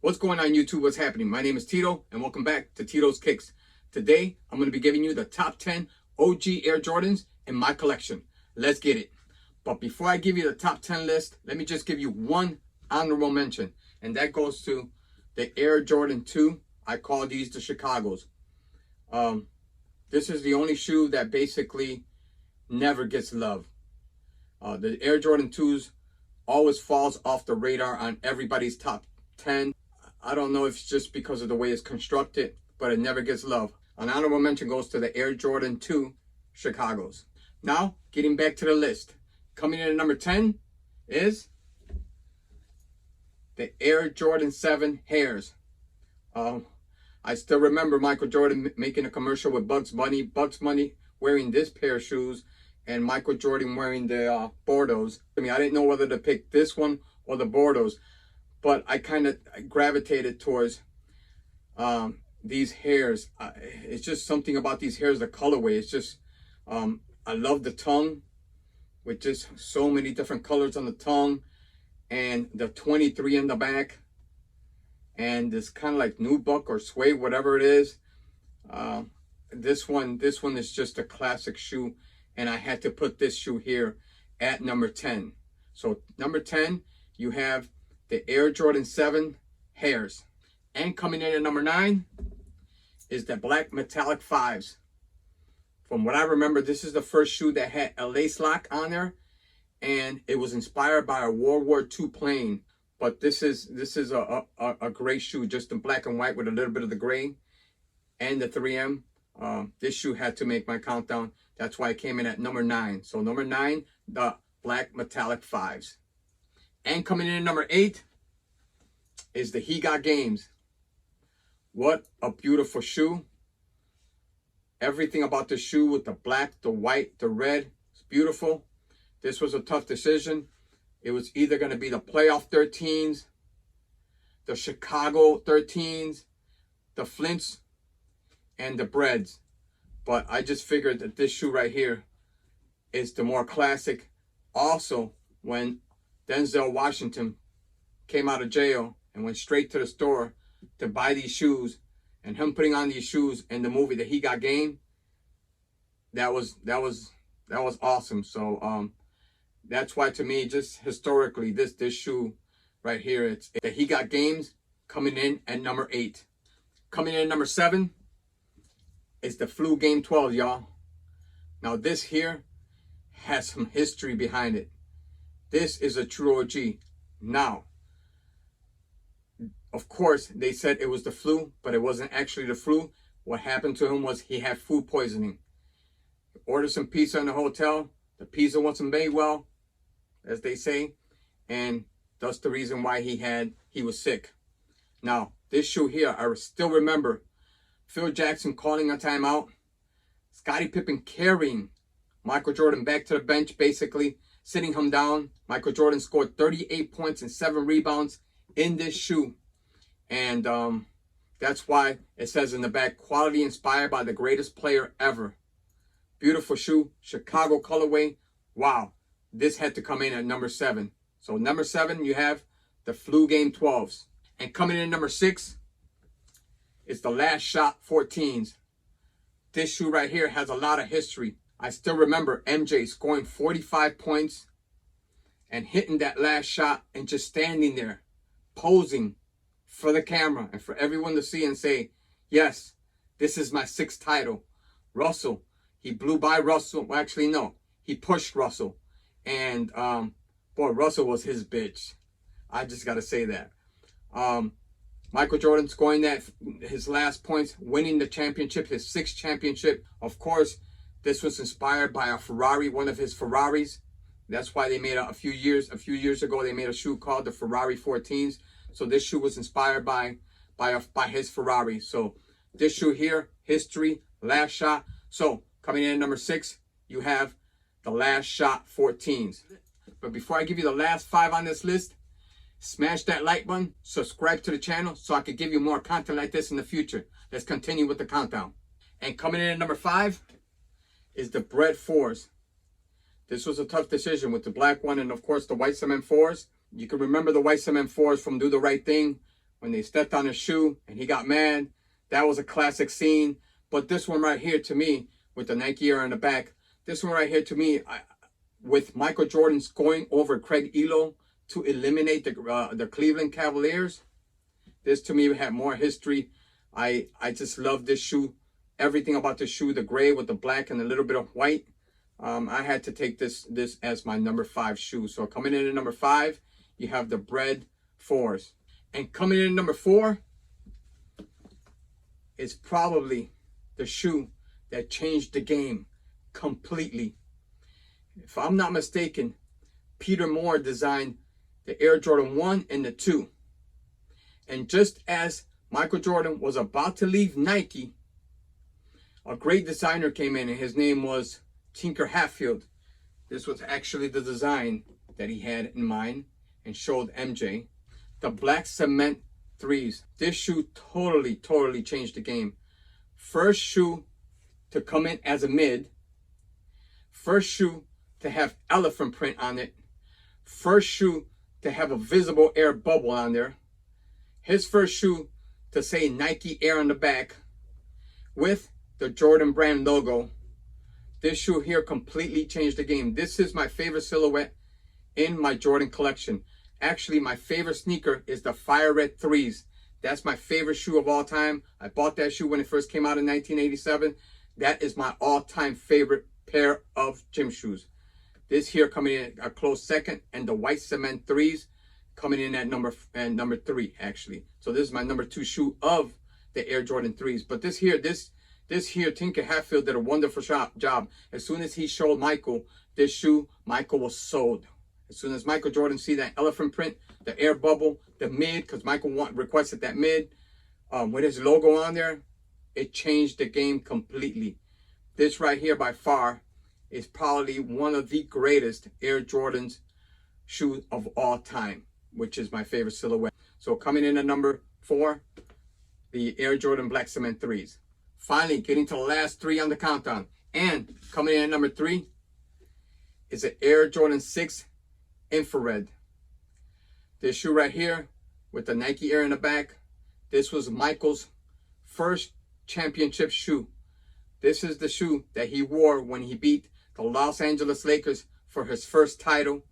What's going on, YouTube? What's happening? My name is Tito, and welcome back to Tito's Kicks. Today, I'm going to be giving you the top 10 OG Air Jordans in my collection. Let's get it. But before I give you the top 10 list, let me just give you one honorable mention, and that goes to the Air Jordan 2. I call these the Chicagos. This is the only shoe that basically never gets love. The Air Jordan 2s always falls off the radar on everybody's top 10. I don't know if it's just because of the way it's constructed, but it never gets love. An honorable mention goes to the Air Jordan 2 Chicagos. Now, getting back to the list. Coming in at number 10 is the Air Jordan 7 Hairs. I still remember Michael Jordan making a commercial with Bugs Bunny wearing this pair of shoes, and Michael Jordan wearing the Bordeaux. I mean, I didn't know whether to pick this one or the Bordeaux, but I kind of gravitated towards these hairs. It's just something about these hairs, the colorway. It's just, I love the tongue with just so many different colors on the tongue, and the 23 in the back, and this kind of like nubuck or suede, whatever it is. This one is just a classic shoe, and I had to put this shoe here at number 10. So number 10, you have the Air Jordan 7 Hairs. And coming in at number 9 is the black metallic 5s. From what I remember, this is the first shoe that had a lace lock on there, and it was inspired by a World War II plane. But this is a great shoe, just in black and white with a little bit of the gray and the 3M. This shoe had to make my countdown. That's why it came in at number 9. So number 9, the black metallic 5s. And coming in at number 8 is the He Got Games. What a beautiful shoe. Everything about the shoe with the black, the white, the red, it's beautiful. This was a tough decision. It was either going to be the playoff 13s, the Chicago 13s, the Flints, and the Breads. But I just figured that this shoe right here is the more classic. Also, when Denzel Washington came out of jail and went straight to the store to buy these shoes, and him putting on these shoes in the movie that He Got Game, that was awesome. So that's why, to me, just historically, this shoe right here, it's the He Got Games, coming in at number 8. Coming in at number 7 is the Flu Game 12, y'all. Now this here has some history behind it. This is a true OG. Now, of course, they said it was the flu, but it wasn't actually the flu. What happened to him was he had food poisoning. He ordered some pizza in the hotel. The pizza wasn't made well, as they say, and that's the reason why he was sick. Now, this shoe here, I still remember Phil Jackson calling a timeout, Scottie Pippen carrying Michael Jordan back to the bench, basically sitting him down. Michael Jordan scored 38 points and 7 rebounds in this shoe. And that's why it says in the back, quality inspired by the greatest player ever. Beautiful shoe, Chicago colorway. Wow, this had to come in at number 7. So number 7, you have the Flu Game 12s. And coming in at number 6 is the Last Shot 14s. This shoe right here has a lot of history. I still remember MJ scoring 45 points and hitting that last shot and just standing there, posing for the camera and for everyone to see and say, yes, this is my 6th title. Russell, he blew by Russell. Well, actually, no, he pushed Russell. And, boy, Russell was his bitch. I just got to say that. Michael Jordan scoring his last points, winning the championship, his 6th championship. Of course, this was inspired by a Ferrari, one of his Ferraris. That's why they made a few years ago, they made a shoe called the Ferrari 14s. So this shoe was inspired by his Ferrari. So this shoe here, history, Last Shot. So coming in at number 6, you have the Last Shot 14s. But before I give you the last 5 on this list, smash that like button, subscribe to the channel so I can give you more content like this in the future. Let's continue with the countdown. And coming in at number 5 is the Bread 4s. This was a tough decision with the black one and, of course, the white cement 4s. You can remember the white cement 4s from Do the Right Thing when they stepped on his shoe and he got mad. That was a classic scene. But this one right here to me, with the Nike Air on the back, this one right here to me, with Michael Jordan going over Craig Elo to eliminate the Cleveland Cavaliers, this to me had more history. I just love this shoe. Everything about the shoe, the gray with the black and a little bit of white. I had to take this as my number 5 shoe. So coming in at number 5, you have the Bread 4s. And coming in at number 4 is probably the shoe that changed the game completely. If I'm not mistaken, Peter Moore designed the Air Jordan 1 and the 2. And just as Michael Jordan was about to leave Nike, a great designer came in, and his name was Tinker Hatfield. This was actually the design that he had in mind and showed MJ. The black cement 3s. This shoe totally changed the game. First shoe to come in as a mid. First shoe to have elephant print on it. First shoe to have a visible air bubble on there. His first shoe to say Nike Air on the back with the Jordan brand logo. This shoe here completely changed the game. This is my favorite silhouette in my Jordan collection. Actually, my favorite sneaker is the Fire Red 3s. That's my favorite shoe of all time. I bought that shoe when it first came out in 1987. That is my all-time favorite pair of gym shoes. This here coming in a close second, and the white cement 3s coming in at number 3 actually. So this is my number 2 shoe of the Air Jordan 3s. But this here, Tinker Hatfield did a wonderful job. As soon as he showed Michael this shoe, Michael was sold. As soon as Michael Jordan see that elephant print, the air bubble, the mid, because Michael requested that mid, with his logo on there, it changed the game completely. This right here by far is probably one of the greatest Air Jordans shoes of all time, which is my favorite silhouette. So coming in at number 4, the Air Jordan Black Cement 3s. Finally, getting to the last 3 on the countdown. And coming in at number 3 is the Air Jordan 6 Infrared. This shoe right here with the Nike Air in the back, this was Michael's first championship shoe. This is the shoe that he wore when he beat the Los Angeles Lakers for his first title.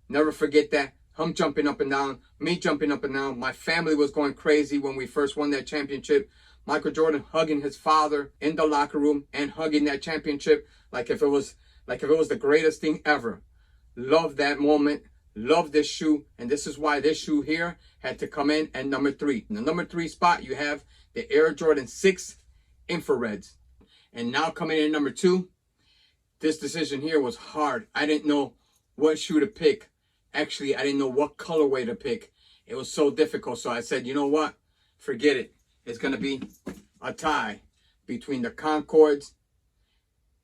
Never forget that. Him jumping up and down, me jumping up and down. My family was going crazy when we first won that championship. Michael Jordan hugging his father in the locker room and hugging that championship like if it was the greatest thing ever. Love that moment. Love this shoe. And this is why this shoe here had to come in at number 3. In the number 3 spot, you have the Air Jordan 6 Infrareds. And now coming in at number 2, this decision here was hard. I didn't know what shoe to pick. Actually, I didn't know what colorway to pick. It was so difficult. So I said, you know what? Forget it. It's going to be a tie between the Concords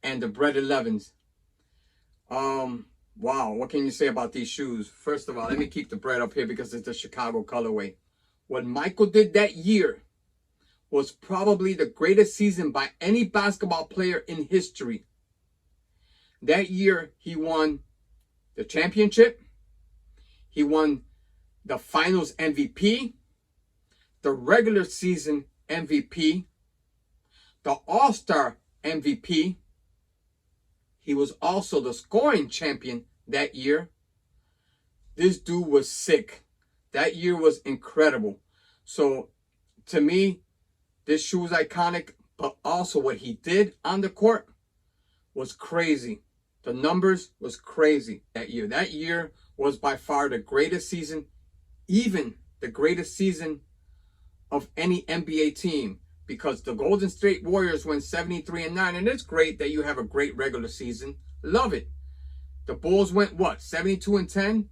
and the Bread 11s. Wow, what can you say about these shoes? First of all, let me keep the Bread up here because it's the Chicago colorway. What Michael did that year was probably the greatest season by any basketball player in history. That year, he won the championship. He won the finals MVP, the regular season MVP, the All-Star MVP. He was also the scoring champion that year. This dude was sick. That year was incredible. So, to me, this shoe is iconic, but also what he did on the court was crazy. The numbers was crazy that year. That year was by far the greatest season, even the greatest season of any NBA team, because the Golden State Warriors went 73-9, and it's great that you have a great regular season. Love it. The Bulls went, 72-10?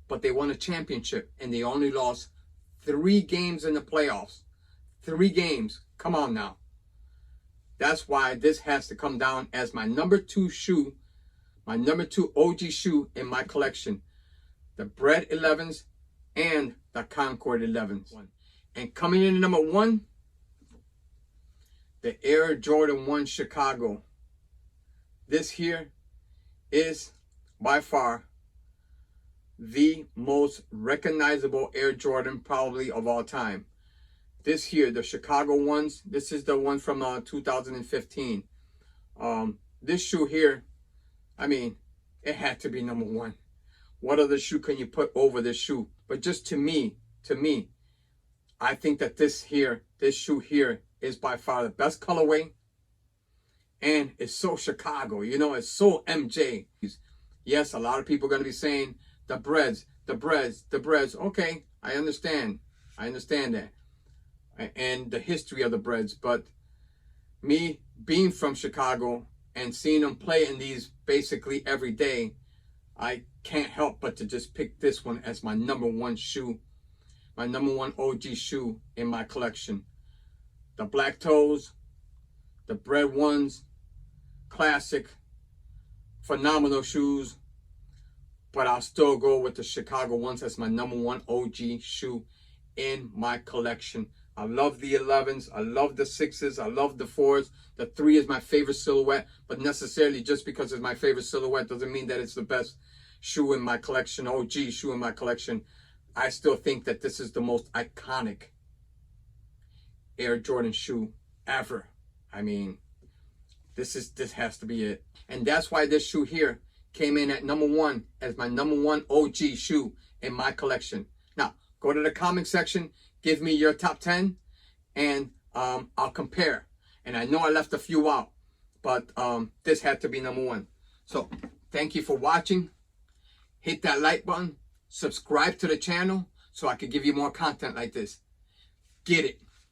But they won a championship, and they only lost 3 games in the playoffs. 3 games. Come on now. That's why this has to come down as my number 2 shoe, my number 2 OG shoe in my collection. The Bread 11s and the Concord 11s. And coming in at number 1, the Air Jordan 1 Chicago. This here is by far the most recognizable Air Jordan probably of all time. This here, the Chicago ones, this is the one from 2015. This shoe here, I mean, it had to be number one. What other shoe can you put over this shoe? But just to me, I think that this shoe here is by far the best colorway. And it's so Chicago, you know, it's so MJ. Yes, a lot of people are going to be saying the breads. Okay, I understand that. And the history of the breads. But me being from Chicago and seeing them play in these basically every day, I can't help but to just pick this one as my number one shoe. My number one OG shoe in my collection. The black toes, the bread ones, classic, phenomenal shoes. But I'll still go with the Chicago ones as my number one OG shoe in my collection. I love the 11s. I love the 6s. I love the 4s. The 3 is my favorite silhouette. But necessarily just because it's my favorite silhouette doesn't mean that it's the best shoe in my collection, OG shoe in my collection. I still think that this is the most iconic Air Jordan shoe ever. I mean, this has to be it. And that's why this shoe here came in at number one as my number one OG shoe in my collection. Now, go to the comment section, give me your top 10, and I'll compare. And I know I left a few out, but this had to be number one. So, thank you for watching. Hit that like button, subscribe to the channel so I can give you more content like this. Get it.